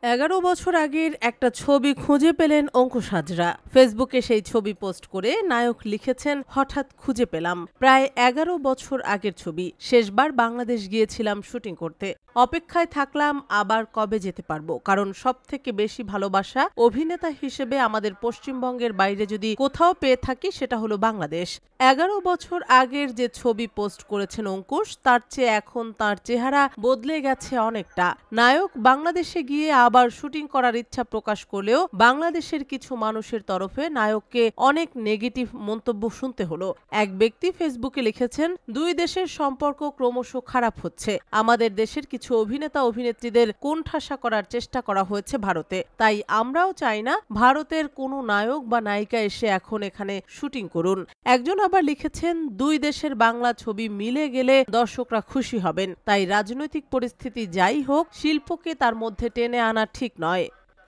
11 বছর আগের একটা ছবি খুঁজে পেলেন অঙ্কুশ হাজরা। ফেসবুকে সেই ছবি পোস্ট করে নায়ক লিখেছেন, হঠাৎ খুঁজে পেলাম। প্রায় 11 বছর আগের ছবি। শেষবার বাংলাদেশ গিয়েছিলাম শুটিং করতে। অপেক্ষায় থাকলাম আবার কবে যেতে পারবো, কারণ সবথেকে বেশি ভালোবাসা অভিনেতা হিসেবে আমাদের পশ্চিমবঙ্গের বাইরে যদি কোথাও পেয়ে থাকি সেটা হলো বাংলাদেশ। 11 বছর আগের যে ছবি পোস্ট করেছেন অঙ্কুশ, তার চেয়ে এখন তার চেহারা বদলে গেছে অনেকটা। নায়ক বাংলাদেশে গিয়ে আবার শুটিং করার ইচ্ছা প্রকাশ করলেও বাংলাদেশের কিছু মানুষের তরফে নায়ককে অনেক নেগেটিভ মন্তব্য শুনতে হলো। এক ব্যক্তি ফেসবুকে লিখেছেন, দুই দেশের সম্পর্ক ক্রমশ খারাপ হচ্ছে। আমাদের দেশের কিছু অভিনেতা অভিনেত্রীদের কোণঠাসা করার চেষ্টা করা হয়েছে ভারতে। তাই আমরাও চাই না ভারতের কোনো নায়ক বা নায়িকা এসে এখন এখানে শুটিং করুন। একজন আবার লিখেছেন, দুই দেশের বাংলা ছবি মিলে গেলে দর্শকরা খুশি হবেন। তাই রাজনৈতিক পরিস্থিতি যাই হোক, শিল্পকে তার মধ্যে টেনে আনা ঠিক নয়।